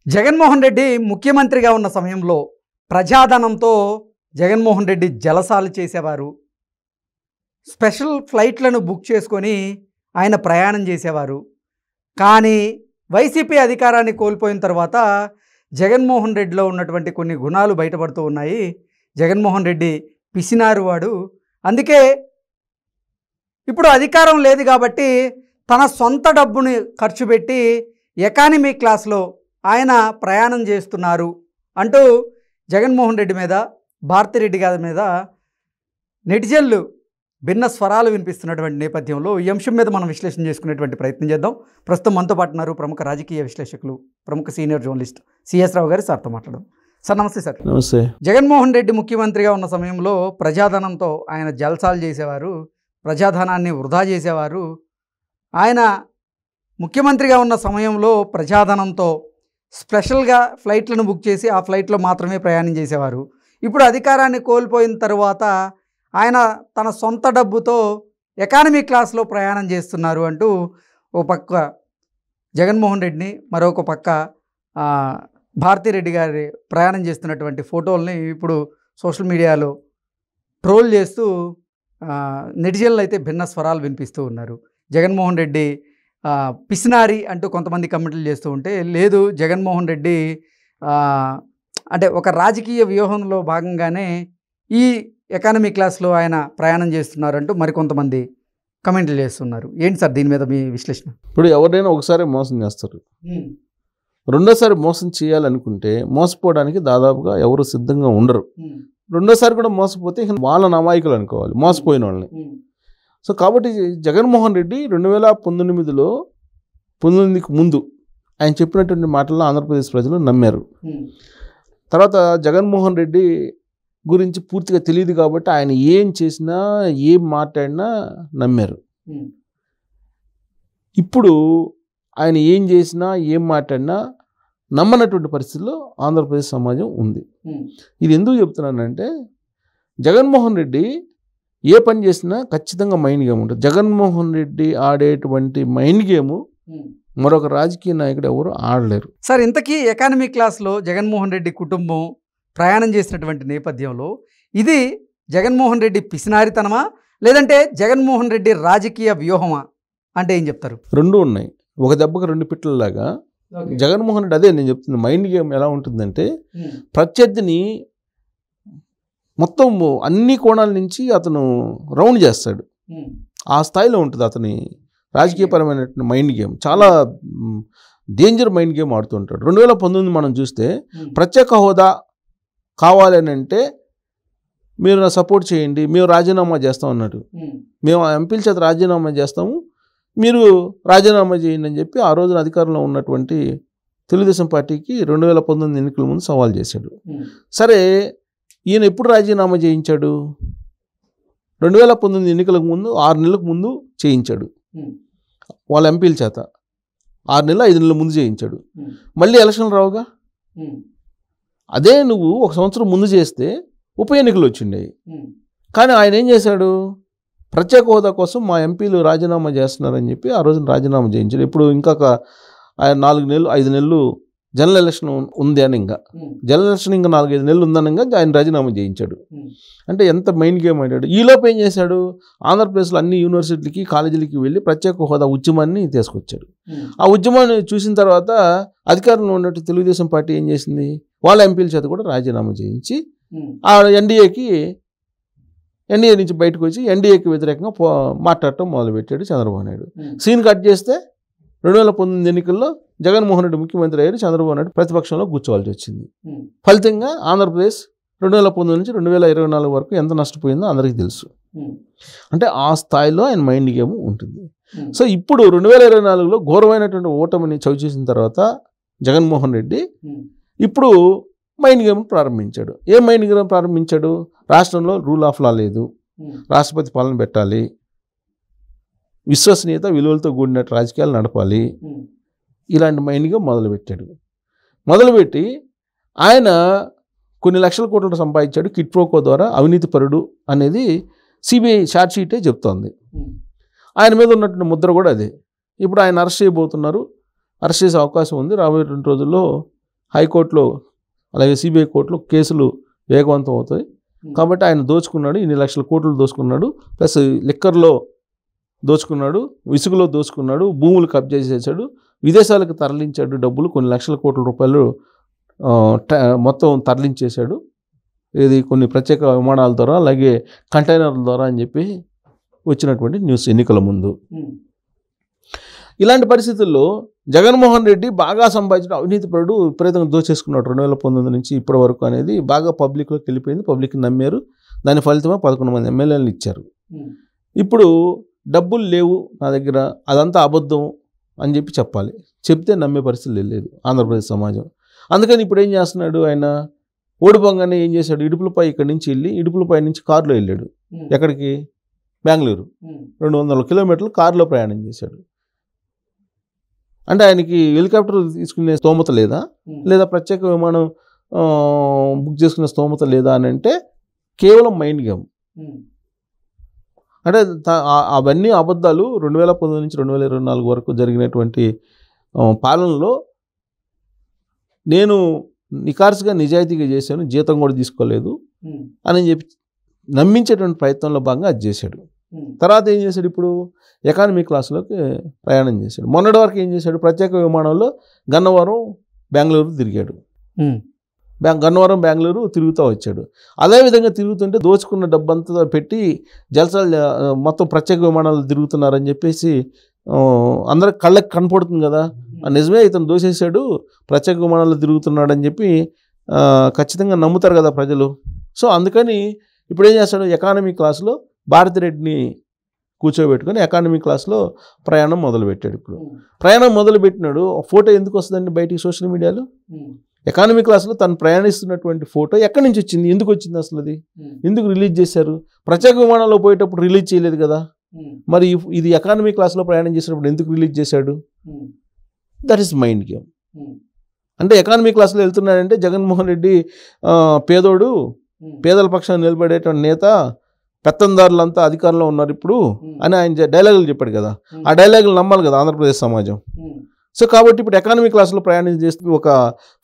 జగన్మోహన్ రెడ్డి ముఖ్యమంత్రిగా ఉన్న సమయంలో ప్రజాధనంతో జగన్మోహన్ రెడ్డి జలసాలు చేసేవారు. స్పెషల్ ఫ్లైట్లను బుక్ చేసుకొని ఆయన ప్రయాణం చేసేవారు. కానీ వైసీపీ అధికారాన్ని కోల్పోయిన తర్వాత జగన్మోహన్ రెడ్డిలో ఉన్నటువంటి కొన్ని గుణాలు బయటపడుతూ ఉన్నాయి. జగన్మోహన్ రెడ్డి పిసినారు వాడు. అందుకే ఇప్పుడు అధికారం లేదు కాబట్టి తన సొంత డబ్బుని ఖర్చు పెట్టి ఎకానమీ క్లాస్లో ఆయన ప్రయాణం చేస్తున్నారు అంటూ జగన్మోహన్ రెడ్డి మీద, భారతిరెడ్డి గారి మీద నెటిజన్లు భిన్న స్వరాలు వినిపిస్తున్నటువంటి నేపథ్యంలో ఈ అంశం మీద మనం విశ్లేషణ చేసుకునేటువంటి ప్రయత్నం చేద్దాం. ప్రస్తుతం మనతో పాటు ఉన్నారు ప్రముఖ రాజకీయ విశ్లేషకులు, ప్రముఖ సీనియర్ జర్నలిస్ట్ సిఎస్ రావు గారు. సార్తో మాట్లాడదాం. సార్ నమస్తే. సార్ నమస్తే. జగన్మోహన్ రెడ్డి ముఖ్యమంత్రిగా ఉన్న సమయంలో ప్రజాధనంతో ఆయన జల్సాలు చేసేవారు, ప్రజాధనాన్ని వృధా చేసేవారు. ఆయన ముఖ్యమంత్రిగా ఉన్న సమయంలో ప్రజాధనంతో స్పెషల్గా ఫ్లైట్లను బుక్ చేసి ఆ ఫ్లైట్లో మాత్రమే ప్రయాణం చేసేవారు. ఇప్పుడు అధికారాన్ని కోల్పోయిన తర్వాత ఆయన తన సొంత డబ్బుతో ఎకానమీ క్లాస్లో ప్రయాణం చేస్తున్నారు అంటూ ఓ పక్క జగన్మోహన్ రెడ్డిని, మరొక పక్క భారతిరెడ్డి గారి ప్రయాణం చేస్తున్నటువంటి ఫోటోల్ని ఇప్పుడు సోషల్ మీడియాలో ట్రోల్ చేస్తూ నెటిజన్లు అయితే భిన్న స్వరాలు వినిపిస్తూ ఉన్నారు. జగన్మోహన్ రెడ్డి పిసినారి అంటూ కొంతమంది కమెంట్లు చేస్తూ ఉంటే, లేదు జగన్మోహన్ రెడ్డి అంటే ఒక రాజకీయ వ్యూహంలో భాగంగానే ఈ ఎకానమీ క్లాస్లో ఆయన ప్రయాణం చేస్తున్నారంటూ మరికొంతమంది కమెంట్లు చేస్తున్నారు. ఏంటి సార్ దీని మీద మీ విశ్లేషణ? ఇప్పుడు ఎవరైనా ఒకసారి మోసం చేస్తారు, రెండోసారి మోసం చేయాలనుకుంటే మోసపోవడానికి దాదాపుగా ఎవరు సిద్ధంగా ఉండరు. రెండోసారి కూడా మోసపోతే వాళ్ళని అమాయకులు అనుకోవాలి, మోసపోయిన వాళ్ళని. సో కాబట్టి జగన్మోహన్ రెడ్డి 2019లో ముందు ఆయన చెప్పినటువంటి మాటల్లో ఆంధ్రప్రదేశ్ ప్రజలు నమ్మారు. తర్వాత జగన్మోహన్ రెడ్డి గురించి పూర్తిగా తెలియదు కాబట్టి ఆయన ఏం చేసినా ఏం మాట్లాడినా నమ్మారు. ఇప్పుడు ఆయన ఏం చేసినా ఏం మాట్లాడినా నమ్మనటువంటి పరిస్థితుల్లో ఆంధ్రప్రదేశ్ సమాజం ఉంది. ఇది ఎందుకు చెప్తున్నానంటే, జగన్మోహన్ రెడ్డి ఏ పని చేసినా ఖచ్చితంగా మైండ్ గేమ్ ఉంటుంది. జగన్మోహన్ రెడ్డి ఆడేటువంటి మైండ్ గేమ్ మరొక రాజకీయ నాయకుడు ఎవరు ఆడలేరు. సార్ ఇంతకీ ఎకానమీ క్లాస్లో జగన్మోహన్ రెడ్డి కుటుంబం ప్రయాణం చేసినటువంటి నేపథ్యంలో ఇది జగన్మోహన్ రెడ్డి పిసినారితనమా, లేదంటే జగన్మోహన్ రెడ్డి రాజకీయ వ్యూహమా అంటే ఏం చెప్తారు? రెండు ఉన్నాయి, ఒక దెబ్బకు రెండు పిట్టలలాగా. జగన్మోహన్ రెడ్డి, అదే నేను చెప్తుంది, మైండ్ గేమ్ ఎలా ఉంటుందంటే ప్రత్యర్థిని మొత్తం అన్ని కోణాల నుంచి అతను రౌండ్ చేస్తాడు. ఆ స్థాయిలో ఉంటుంది అతని రాజకీయపరమైన మైండ్ గేమ్. చాలా డేంజర్ మైండ్ గేమ్ ఆడుతుంటాడు. 2019 మనం చూస్తే ప్రత్యేక హోదా కావాలని అంటే మీరు నా సపోర్ట్ చేయండి, మేము రాజీనామా చేస్తాం అన్నాడు. మేము ఎంపీల చేత రాజీనామా చేస్తాము, మీరు రాజీనామా చేయండి అని చెప్పి ఆ రోజున అధికారంలో ఉన్నటువంటి తెలుగుదేశం పార్టీకి 2019 ఎన్నికల ముందు సవాల్ చేశాడు. సరే, ఈయన ఎప్పుడు రాజీనామా చేయించాడు? 2019 ఎన్నికలకు ముందు 6 నెలలకు ముందు చేయించాడు వాళ్ళ ఎంపీల చేత. 6 నెలలు 5 నెలల ముందు చేయించాడు. మళ్ళీ ఎలక్షన్లు రావుగా. అదే నువ్వు ఒక సంవత్సరం ముందు చేస్తే ఉప ఎన్నికలు వచ్చిండే. కానీ ఆయన ఏం చేశాడు? ప్రత్యేక హోదా కోసం మా ఎంపీలు రాజీనామా చేస్తున్నారని చెప్పి ఆ రోజున రాజీనామా చేయించాడు. ఇప్పుడు ఇంకా 4 నెలలు 5 నెలలు జనరల్ ఎలక్షన్ ఉంది అని, ఇంకా జనరల్ ఎలక్షన్ ఇంకా 4-5 నెలలు ఉందనగా ఆయన రాజీనామా చేయించాడు. అంటే ఎంత మైండ్ గేమ్ ఆడాడు. ఈలోపు ఏం చేశాడు? ఆంధ్రప్రదేశ్లో అన్ని యూనివర్సిటీలకి, కాలేజీలకి వెళ్ళి ప్రత్యేక హోదా ఉద్యమాన్ని తీసుకొచ్చాడు. ఆ ఉద్యమాన్ని చూసిన తర్వాత అధికారంలో ఉన్నట్టు తెలుగుదేశం పార్టీ ఏం చేసింది? వాళ్ళ ఎంపీల చేత కూడా రాజీనామా చేయించి ఆ ఎన్డీఏ నుంచి బయటకు వచ్చి ఎన్డీఏకి వ్యతిరేకంగా మాట్లాడటం మొదలుపెట్టాడు చంద్రబాబు నాయుడు. సీన్ కట్ చేస్తే 2019 ఎన్నికల్లో జగన్మోహన్ రెడ్డి ముఖ్యమంత్రి అయ్యారు, చంద్రబాబు నాయుడు ప్రతిపక్షంలో కూర్చోవాల్సి వచ్చింది. ఫలితంగా ఆంధ్రప్రదేశ్ 2019 నుంచి 2024 వరకు ఎంత నష్టపోయిందో అందరికీ తెలుసు. అంటే ఆ స్థాయిలో ఆయన మైండ్ గేమ్ ఉంటుంది. సో ఇప్పుడు 2024లో ఘోరమైనటువంటి ఓటమిని చవిచూసిన తర్వాత జగన్మోహన్ రెడ్డి ఇప్పుడు మైండ్ గేమ్ ప్రారంభించాడు. ఏ మైండ్ గేమ్ ప్రారంభించాడు? రాష్ట్రంలో రూల్ ఆఫ్ లా లేదు, రాష్ట్రపతి పాలన పెట్టాలి, విశ్వసనీయత విలువలతో కూడినట్టు రాజకీయాలు నడపాలి, ఇలాంటి మైండ్ గేమ్ మొదలుపెట్టాడు. మొదలుపెట్టి ఆయన కొన్ని లక్షల కోట్లు సంపాదించాడు కిట్ ప్రోకో ద్వారా, అవినీతి పరుడు అనేది సిబిఐ ఛార్జ్ షీటే చెప్తోంది. ఆయన మీద ఉన్నటువంటి ముద్ర కూడా అదే. ఇప్పుడు ఆయన అరెస్ట్ చేయబోతున్నారు, అరెస్ట్ చేసే అవకాశం ఉంది. రాబోయే 2 రోజుల్లో హైకోర్టులో అలాగే సిబిఐ కోర్టులో కేసులు వేగవంతం అవుతాయి. కాబట్టి ఆయన దోచుకున్నాడు, ఇన్ని లక్షల కోట్లు దోచుకున్నాడు, ప్లస్ లిక్కర్లో దోచుకున్నాడు, ఇసుకలో దోచుకున్నాడు, భూములు కబ్జా చేశాడు, విదేశాలకు తరలించాడు డబ్బులు, కొన్ని లక్షల కోట్ల రూపాయలు మొత్తం తరలించేశాడు. ఇది కొన్ని ప్రత్యేక విమానాల ద్వారా అలాగే కంటైనర్ల ద్వారా అని చెప్పి వచ్చినటువంటి న్యూస్ ఎన్నికల ముందు. ఇలాంటి పరిస్థితుల్లో జగన్మోహన్ రెడ్డి బాగా సంపాదించిన అవినీతిపరుడు, విపరీతంగా దోచేసుకున్నాడు 2019 నుంచి ఇప్పటి వరకు అనేది బాగా పబ్లిక్లోకి వెళ్ళిపోయింది. పబ్లిక్ నమ్మారు. దాని ఫలితమే 11 మంది ఎమ్మెల్యేలను ఇచ్చారు. ఇప్పుడు డబ్బులు లేవు నా దగ్గర, అదంతా అబద్ధం అని చెప్పి చెప్పాలి. చెప్తే నమ్మే పరిస్థితి లేదు ఆంధ్రప్రదేశ్ సమాజం. అందుకని ఇప్పుడు ఏం చేస్తున్నాడు ఆయన, ఓడిపోగానే ఏం చేశాడు, ఇడుపులపై ఇక్కడి నుంచి వెళ్ళి ఇడుపులపై నుంచి కారులో వెళ్ళాడు. ఎక్కడికి? బెంగళూరు. 200 కిలోమీటర్లు కారులో ప్రయాణం చేశాడు. అంటే ఆయనకి హెలికాప్టర్ తీసుకునే స్తోమత లేదా, లేదా ప్రత్యేక విమానం బుక్ చేసుకునే స్తోమత లేదా అని అంటే కేవలం మైండ్ గేమ్. అంటే అవన్నీ అబద్ధాలు. 2019 నుంచి 2024 వరకు జరిగినటువంటి పాలనలో నేను నికార్సుగా నిజాయితీగా చేశాను, జీతం కూడా తీసుకోలేదు అని చెప్పి నమ్మించేటువంటి ప్రయత్నంలో భాగంగా అది చేశాడు. తర్వాత ఏం చేశాడు, ఇప్పుడు ఎకానమీ క్లాసులోకి ప్రయాణం చేశాడు. మొన్నటి వరకు ఏం చేశాడు, ప్రత్యేక విమానంలో గన్నవరం బెంగళూరు తిరిగాడు. గన్నవరం బెంగళూరు తిరుగుతూ వచ్చాడు. అదేవిధంగా తిరుగుతుంటే దోచుకున్న డబ్బంతా పెట్టి జలసాలు మొత్తం ప్రత్యేక విమానాలు తిరుగుతున్నారని చెప్పేసి అందరికి కళ్ళకి కనపడుతుంది కదా, నిజమే ఇతను దోచేశాడు, ప్రత్యేక విమానాలు తిరుగుతున్నాడు అని చెప్పి ఖచ్చితంగా నమ్ముతారు కదా ప్రజలు. సో అందుకని ఇప్పుడు ఏం చేస్తాడు, ఎకానమీ క్లాసులో భారతిరెడ్డిని కూర్చోబెట్టుకొని ఎకానమీ క్లాస్లో ప్రయాణం మొదలుపెట్టాడు. ఇప్పుడు ప్రయాణం మొదలుపెట్టినాడు. ఫోటో ఎందుకు వస్తుందండి బయటికి సోషల్ మీడియాలో? ఎకానమీ క్లాస్లో తను ప్రయాణిస్తున్నటువంటి ఫోటో ఎక్కడి నుంచి వచ్చింది, ఎందుకు వచ్చింది, అసలు అది ఎందుకు రిలీజ్ చేశారు? ప్రత్యేక విమానంలో పోయేటప్పుడు రిలీజ్ చేయలేదు కదా, మరి ఇది ఎకానమీ క్లాస్లో ప్రయాణం చేసినప్పుడు ఎందుకు రిలీజ్ చేశాడు? That is mind game. అంటే ఎకానమీ క్లాస్లో వెళ్తున్నాడంటే జగన్మోహన్ రెడ్డి పేదోడు, పేదల పక్షాన్ని నిలబడేటువంటి నేత, పెత్తందారులంతా అధికారంలో ఉన్నారు ఇప్పుడు అని ఆయన డైలాగులు చెప్పాడు కదా. ఆ డైలాగులు నమ్మాలి కదా ఆంధ్రప్రదేశ్ సమాజం. సో కాబట్టి ఇప్పుడు ఎకానమీ క్లాసులో ప్రయాణం చేస్తూ ఒక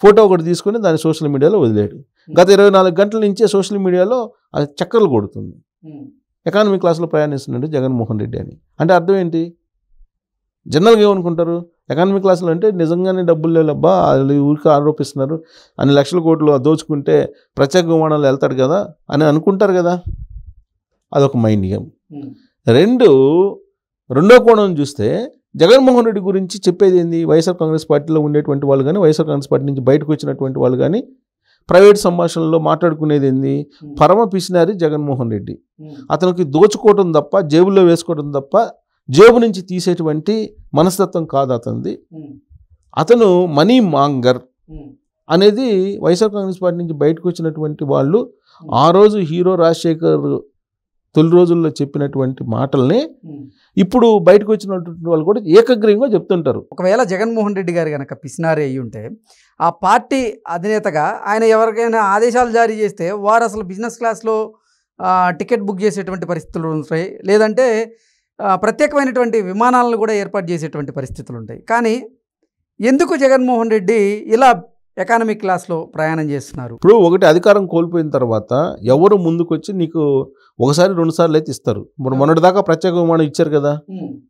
ఫోటో ఒకటి తీసుకొని దాన్ని సోషల్ మీడియాలో వదిలేడు. గత 24 గంటల నుంచే సోషల్ మీడియాలో అది చక్కర్లు కొడుతుంది, ఎకానమీ క్లాసులో ప్రయాణిస్తున్నాడు జగన్మోహన్ రెడ్డి అని. అంటే అర్థం ఏంటి? జనరల్గా ఏమనుకుంటారు, ఎకానమీ క్లాసులు అంటే నిజంగానే డబ్బులు లేవబ్బా, వాళ్ళు ఊరికి ఆరోపిస్తున్నారు, అన్ని లక్షల కోట్లు దోచుకుంటే ప్రత్యేక విమానాలు వెళ్తాడు కదా అని అనుకుంటారు కదా. అదొక మైండ్ గేమ్. రెండో కోణం చూస్తే జగన్మోహన్ రెడ్డి గురించి చెప్పేది ఏంది, వైఎస్ఆర్ కాంగ్రెస్ పార్టీలో ఉండేటువంటి వాళ్ళు కానీ, వైఎస్ఆర్ కాంగ్రెస్ పార్టీ నుంచి బయటకు వచ్చినటువంటి వాళ్ళు కానీ ప్రైవేట్ సంభాషణలో మాట్లాడుకునేది ఏంది, పరమ పిసినారి జగన్మోహన్ రెడ్డి. అతనికి దోచుకోవటం తప్ప, జేబులో వేసుకోవడం తప్ప జేబు నుంచి తీసేటువంటి మనస్తత్వం కాదు అతనిది. అతను మనీ మాంగర్ అనేది వైఎస్ఆర్ కాంగ్రెస్ పార్టీ నుంచి బయటకు వచ్చినటువంటి వాళ్ళు ఆ రోజు హీరో రాజశేఖర్ తొలి రోజుల్లో చెప్పినటువంటి మాటల్ని ఇప్పుడు బయటకు వచ్చినటువంటి వాళ్ళు కూడా ఏకగ్రీవంగా చెప్తుంటారు. ఒకవేళ జగన్మోహన్ రెడ్డి గారు కనుక పిసినారి అయ్యి ఉంటే ఆ పార్టీ అధినేతగా ఆయన ఎవరికైనా ఆదేశాలు జారీ చేస్తే వారు అసలు బిజినెస్ క్లాస్లో టికెట్ బుక్ చేసేటువంటి పరిస్థితులు ఉంటాయి, లేదంటే ప్రత్యేకమైనటువంటి విమానాలను కూడా ఏర్పాటు చేసేటువంటి పరిస్థితులు ఉంటాయి. కానీ ఎందుకు జగన్మోహన్ రెడ్డి ఇలా ఎకానమీ క్లాస్లో ప్రయాణం చేస్తున్నారు? ఇప్పుడు ఒకటి అధికారం కోల్పోయిన తర్వాత ఎవరు ముందుకు వచ్చి నీకు ఒకసారి 2 సార్లు అయితే ఇస్తారు. మరి మొన్నటిదాకా ప్రత్యేక విమానం ఇచ్చారు కదా,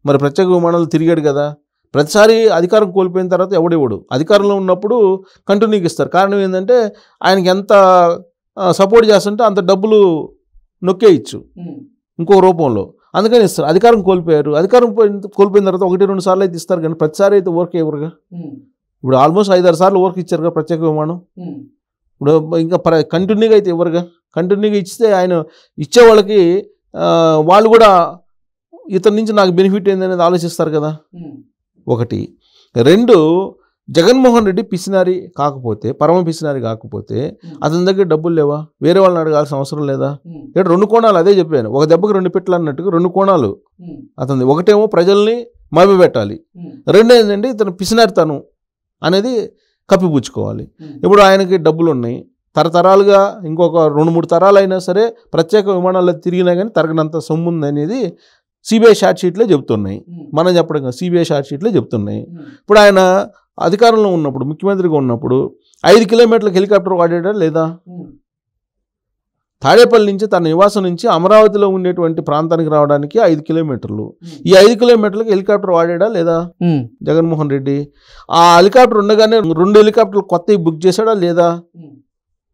మరి ప్రత్యేక విమానాలు తిరిగాడు కదా. ప్రతిసారి అధికారం కోల్పోయిన తర్వాత ఎవడెవడు అధికారంలో ఉన్నప్పుడు కంటిన్యూగా ఇస్తారు. కారణం ఏంటంటే ఆయనకి ఎంత సపోర్ట్ చేస్తుంటే అంత డబ్బులు నొక్కేయచ్చు ఇంకో రూపంలో, అందుకని ఇస్తారు. అధికారం కోల్పోయారు, అధికారం కోల్పోయిన తర్వాత 1-2 సార్లు అయితే ఇస్తారు, కానీ ప్రతిసారి అయితే వర్క్ ఎవరుగా. ఇప్పుడు ఆల్మోస్ట్ 5-6 సార్లు వర్క్ ఇచ్చారు కదా ప్రత్యేక విమానం. ఇప్పుడు ఇంకా కంటిన్యూగా అయితే ఎవరుగా, కంటిన్యూగా ఇస్తే ఆయన ఇచ్చే వాళ్ళకి వాళ్ళు కూడా ఇతని నుంచి నాకు బెనిఫిట్ ఏందనేది ఆలోచిస్తారు కదా. ఒకటి. 2, జగన్మోహన్ రెడ్డి పిసినారి కాకపోతే, పరమ పిసినారి కాకపోతే అతని దగ్గర డబ్బులు లేవా, వేరే వాళ్ళని అడగాల్సిన అవసరం లేదా? ఇక్కడ 2 కోణాలు, అదే చెప్పాను, ఒక దెబ్బకి 2 పిట్టలు అన్నట్టుగా 2 కోణాలు అతనిది. ఒకటేమో ప్రజల్ని మభ్యపెట్టాలి, 2 ఏంటంటే ఇతను పిసినారితనం అనేది కప్పిపుచ్చుకోవాలి. ఇప్పుడు ఆయనకి డబ్బులు ఉన్నాయి, తరతరాలుగా ఇంకొక 2-3 తరాలు అయినా సరే ప్రత్యేక విమానాల్లో తిరిగినా కానీ తరగనంత సొమ్ము ఉంది అనేది సిబిఐ షార్ట్ షీట్లే చెప్తున్నాయి. మనం చెప్పడం కాదు, సిబిఐ షార్ట్ షీట్లే చెప్తున్నాయి. ఇప్పుడు ఆయన అధికారంలో ఉన్నప్పుడు ముఖ్యమంత్రిగా ఉన్నప్పుడు 5 కిలోమీటర్లకు హెలికాప్టర్ వాడాడా లేదా? తాడేపల్లి నుంచి తన నివాసం నుంచి అమరావతిలో ఉండేటువంటి ప్రాంతానికి రావడానికి 5 కిలోమీటర్లు. ఈ 5 కిలోమీటర్లకు హెలికాప్టర్ వాడాడా లేదా జగన్మోహన్ రెడ్డి? ఆ హెలికాప్టర్ ఉండగానే 2 హెలికాప్టర్లు కొత్తవి బుక్ చేశాడా లేదా?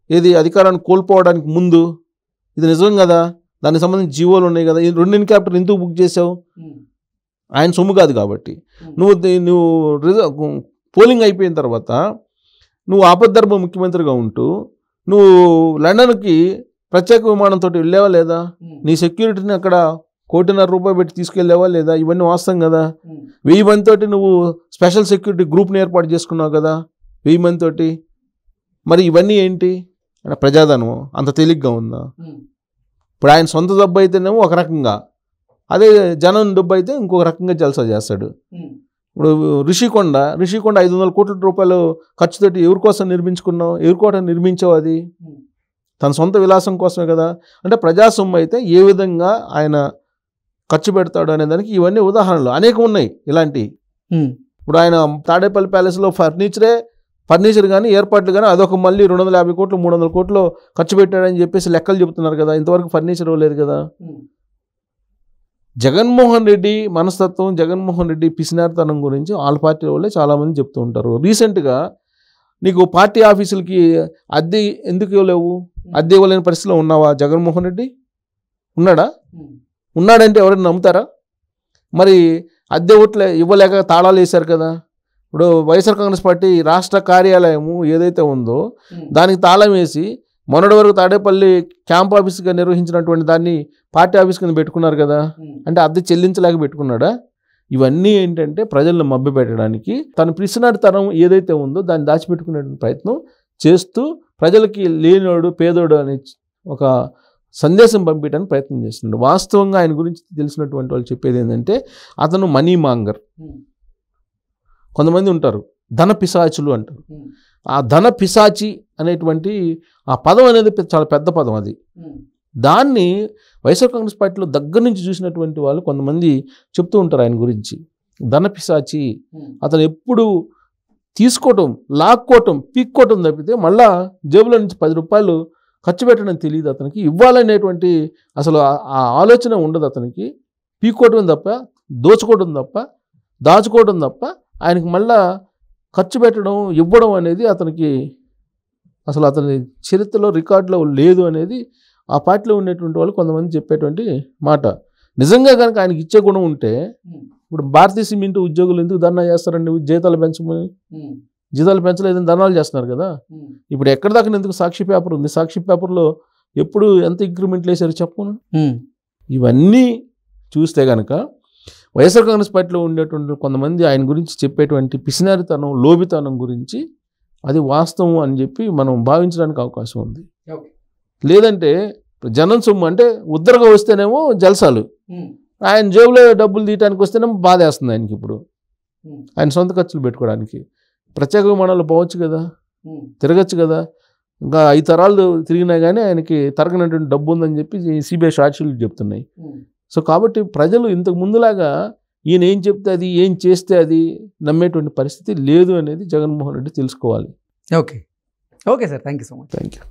ఏది అధికారాన్ని కోల్పోవడానికి ముందు. ఇది నిజం కదా, దానికి సంబంధించి జీవోలు ఉన్నాయి కదా. ఈ 2 హెలికాప్టర్లు ఎందుకు బుక్ చేసావు? ఆయన సొమ్ము కాదు కాబట్టి. నువ్వు పోలింగ్ అయిపోయిన తర్వాత నువ్వు ఆపద్ధర్మ ముఖ్యమంత్రిగా ఉంటూ నువ్వు లండన్కి ప్రత్యేక విమానంతో వెళ్ళావా లేదా? నీ సెక్యూరిటీని అక్కడ ₹1.5 పెట్టి తీసుకెళ్ళావా లేదా? ఇవన్నీ వాస్తవం కదా. 1000 మందితోటి నువ్వు స్పెషల్ సెక్యూరిటీ గ్రూప్ని ఏర్పాటు చేసుకున్నావు కదా 1000 మందితోటి. మరి ఇవన్నీ ఏంటి? ప్రజాధనం అంత తేలిగ్గా ఉందా? ఇప్పుడు ఆయన సొంత డబ్బు అయితేనేమో ఒక రకంగా, అదే జనం డబ్బు అయితే ఇంకొక రకంగా జల్సా చేస్తాడు. ఇప్పుడు రిషికొండ 500 కోట్ల రూపాయలు ఖర్చుతోటి ఎవరి కోసం నిర్మించుకున్నావు? ఎవరి కోసం నిర్మించావు? అది తన సొంత విలాసం కోసమే కదా. అంటే ప్రజా సొమ్ము అయితే ఏ విధంగా ఆయన ఖర్చు పెడతాడు అనే దానికి ఇవన్నీ ఉదాహరణలు అనేకం ఉన్నాయి ఇలాంటివి. ఇప్పుడు ఆయన తాడేపల్లి ప్యాలెస్లో ఫర్నిచర్ కానీ ఏర్పాట్లు కానీ అదొక మళ్ళీ 250 కోట్లు 300 కోట్లు ఖర్చు పెట్టాడని చెప్పేసి లెక్కలు చెబుతున్నారు కదా. ఇంతవరకు ఫర్నిచర్ ఇవ్వలేదు కదా. జగన్మోహన్ రెడ్డి మనస్తత్వం, జగన్మోహన్ రెడ్డి పిసినారితనం గురించి వాళ్ళ పార్టీ వాళ్ళే చాలామంది చెప్తూ ఉంటారు. రీసెంట్గా నీకు పార్టీ ఆఫీసులకి అద్దె ఎందుకు ఇవ్వలేవు? అద్దె ఇవ్వలేని పరిస్థితిలో ఉన్నావా జగన్మోహన్ రెడ్డి? ఉన్నాడంటే ఎవరైనా నమ్ముతారా? మరి అద్దె ఇవ్వలేక తాళాలు వేశారు కదా. ఇప్పుడు వైఎస్ఆర్ కాంగ్రెస్ పార్టీ రాష్ట్ర కార్యాలయము ఏదైతే ఉందో దానికి తాళం వేసి మొన్నటి వరకు తాడేపల్లి క్యాంప్ ఆఫీస్గా నిర్వహించినటువంటి దాన్ని పార్టీ ఆఫీస్ కింద పెట్టుకున్నారు కదా. అంటే అద్దె చెల్లించలేక పెట్టుకున్నాడా? ఇవన్నీ ఏంటంటే ప్రజలను మభ్యపెట్టడానికి తన పిసినారితనం ఏదైతే ఉందో దాన్ని దాచిపెట్టుకునే ప్రయత్నం చేస్తూ ప్రజలకి లేనివాడు పేదోడు అనే ఒక సందేశం పంపించడానికి ప్రయత్నం చేస్తున్నాడు. వాస్తవంగా ఆయన గురించి తెలిసినటువంటి వాళ్ళు చెప్పేది ఏంటంటే అతను మనీ మాంగర్. కొంతమంది ఉంటారు ధన పిశాచులు అంటారు. ఆ ధన పిశాచి అనేటువంటి ఆ పదం అనేది చాలా పెద్ద పదం. అది దాన్ని వైఎస్ఆర్ కాంగ్రెస్ పార్టీలో దగ్గర నుంచి చూసినటువంటి వాళ్ళు కొంతమంది చెప్తూ ఉంటారు ఆయన గురించి. ధన పిశాచి, అతను ఎప్పుడు తీసుకోవటం, లాక్కోవటం, పీక్కోవటం తప్పితే మళ్ళా జేబులో నుంచి 10 రూపాయలు ఖర్చు పెట్టడం తెలియదు అతనికి. ఇవ్వాలనేటువంటి అసలు ఆ ఆలోచన ఉండదు అతనికి. పీక్కోవటం తప్ప, దోచుకోవడం తప్ప, దాచుకోవడం తప్ప ఆయనకి మళ్ళా ఖర్చు పెట్టడం, ఇవ్వడం అనేది అతనికి అసలు అతని చరిత్రలో రికార్డులో లేదు అనేది ఆ పార్టీలో ఉండేటువంటి వాళ్ళు కొంతమంది చెప్పేటువంటి మాట. నిజంగా కనుక ఆయనకి ఇచ్చే గుణం ఉంటే ఇప్పుడు భారతీయ సిమెంట్ ఉద్యోగులు ఎందుకు ధర్నా చేస్తారండి? జీతాలు పెంచమని. జీతాలు పెంచలేదని ధర్నాలు చేస్తున్నారు కదా. ఇప్పుడు ఎక్కడి దాకా ఎందుకు సాక్షి పేపర్ ఉంది. సాక్షి పేపర్లో ఎప్పుడు ఎంత ఇంక్రిమెంట్లు వేశారు చెప్పను. ఇవన్నీ చూస్తే కనుక వైఎస్ఆర్ కాంగ్రెస్ పార్టీలో ఉండేటువంటి కొంతమంది ఆయన గురించి చెప్పేటువంటి పిసినారితనం, లోబితనం గురించి అది వాస్తవం అని చెప్పి మనం భావించడానికి అవకాశం ఉంది. లేదంటే జనం సొమ్ము అంటే ఉద్దరగా వస్తేనేమో జల్సాలు, ఆయన జేబులో డబ్బులు తీయడానికి వస్తేనేమో బాధేస్తుంది ఆయనకి. ఇప్పుడు ఆయన సొంత ఖర్చులు పెట్టుకోవడానికి ప్రత్యేక విమానాలు పోవచ్చు కదా, తిరగచ్చు కదా. ఇంకా 5 తరాలు తిరిగినా కానీ ఆయనకి తరగనటువంటి డబ్బు ఉందని చెప్పి సిబిఐ సాక్షులు చెప్తున్నాయి. సో కాబట్టి ప్రజలు ఇంతకు ముందులాగా ఈయన ఏం చెప్తే అది, ఏం చేస్తే అది నమ్మేటువంటి పరిస్థితి లేదు అనేది జగన్మోహన్ రెడ్డి తెలుసుకోవాలి. Okay sir, thank you so much. Thank you.